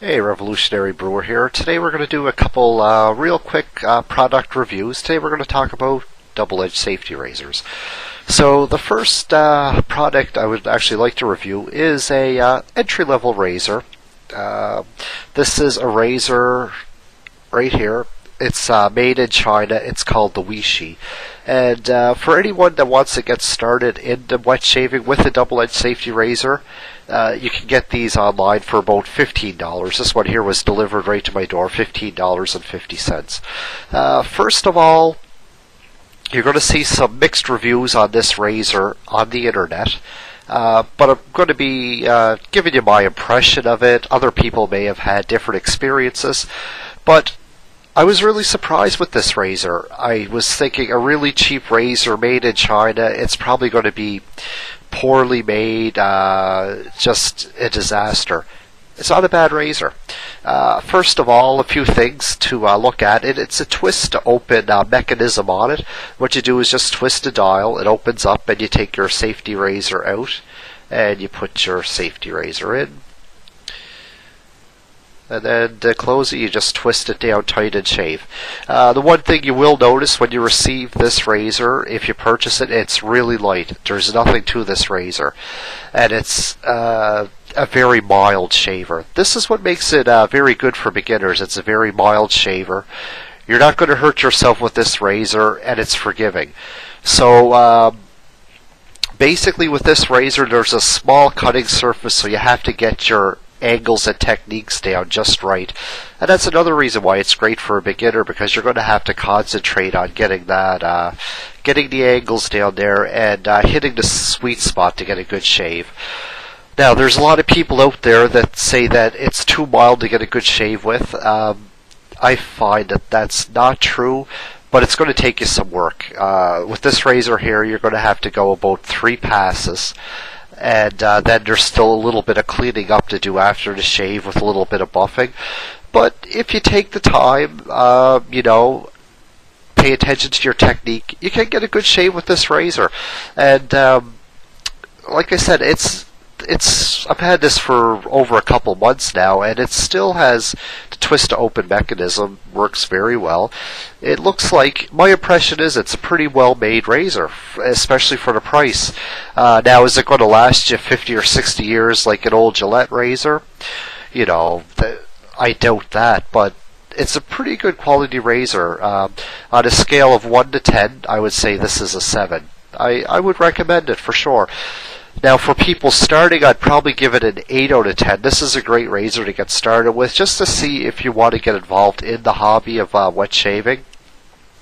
Hey, Revolutionary Brewer here. Today we're going to do a couple real quick product reviews. Today we're going to talk about double-edged safety razors. So the first product I would actually like to review is a entry-level razor. This is a razor right here. It's made in China. It's called the Weishi. And for anyone that wants to get started into wet shaving with a double-edged safety razor, you can get these online for about $15. This one here was delivered right to my door, $15.50. First of all, you're going to see some mixed reviews on this razor on the internet. But I'm going to be giving you my impression of it. Other people may have had different experiences. But I was really surprised with this razor. I was thinking a really cheap razor made in China, it's probably going to be poorly made, just a disaster. It's not a bad razor. First of all, a few things to look at. It's a twist to open mechanism on it. What you do is just twist a dial, it opens up, and you take your safety razor out, and you put your safety razor in. And then to close it, you just twist it down tight and shave. The one thing you will notice when you receive this razor, if you purchase it, it's really light. There's nothing to this razor. And it's a very mild shaver. This is what makes it very good for beginners. It's a very mild shaver. You're not going to hurt yourself with this razor, and it's forgiving. So basically with this razor, there's a small cutting surface, so you have to get your angles and techniques down just right. And that's another reason why it's great for a beginner, because you're going to have to concentrate on getting that, getting the angles down there and hitting the sweet spot to get a good shave. Now, there's a lot of people out there that say that it's too mild to get a good shave with. I find that that's not true, but it's going to take you some work. With this razor here, you're going to have to go about 3 passes. And then there's still a little bit of cleaning up to do after the shave with a little bit of buffing. But if you take the time, pay attention to your technique, you can get a good shave with this razor. And like I said, I've had this for over a couple months now, and it still has the twist to open mechanism, works very well. It looks like, my impression is it's a pretty well made razor, especially for the price. Now, is it going to last you 50 or 60 years like an old Gillette razor? I doubt that, but it's a pretty good quality razor. On a scale of 1 to 10, I would say this is a 7. I would recommend it for sure. Now, for people starting, I'd probably give it an 8 out of 10. This is a great razor to get started with, just to see if you want to get involved in the hobby of wet shaving.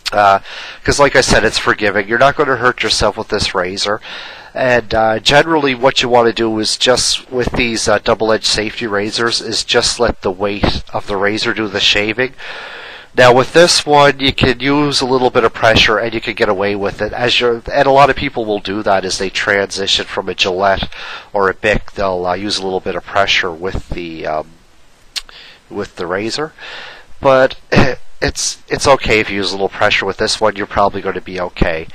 Because like I said, it's forgiving. You're not going to hurt yourself with this razor. And generally what you want to do is just, with these double-edged safety razors, is just let the weight of the razor do the shaving. Now with this one, you can use a little bit of pressure and you can get away with it. And a lot of people will do that as they transition from a Gillette or a Bic. They'll use a little bit of pressure with the razor. But it's okay if you use a little pressure with this one. You're probably going to be okay.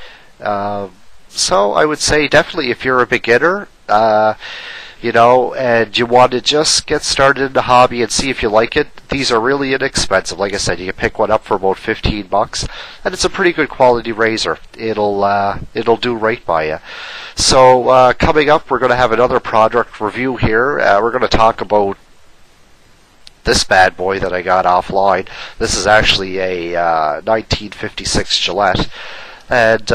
So I would say definitely if you're a beginner, and you want to just get started in the hobby and see if you like it, these are really inexpensive. Like I said, you can pick one up for about $15, and it's a pretty good quality razor. It'll do right by you. So coming up, we're going to have another product review here. We're going to talk about this bad boy that I got offline. This is actually a 1956 Gillette, and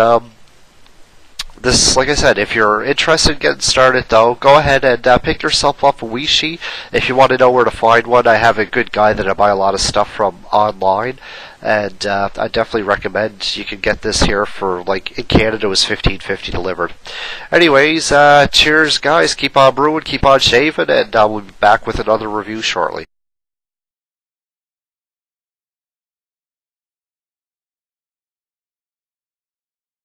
this, like I said, if you're interested in getting started, though, go ahead and pick yourself up a Weishi. If you want to know where to find one, I have a good guy that I buy a lot of stuff from online, and I definitely recommend you can get this here for, like, in Canada it was $15.50 delivered. Anyways, cheers, guys. Keep on brewing, keep on shaving, and we'll be back with another review shortly.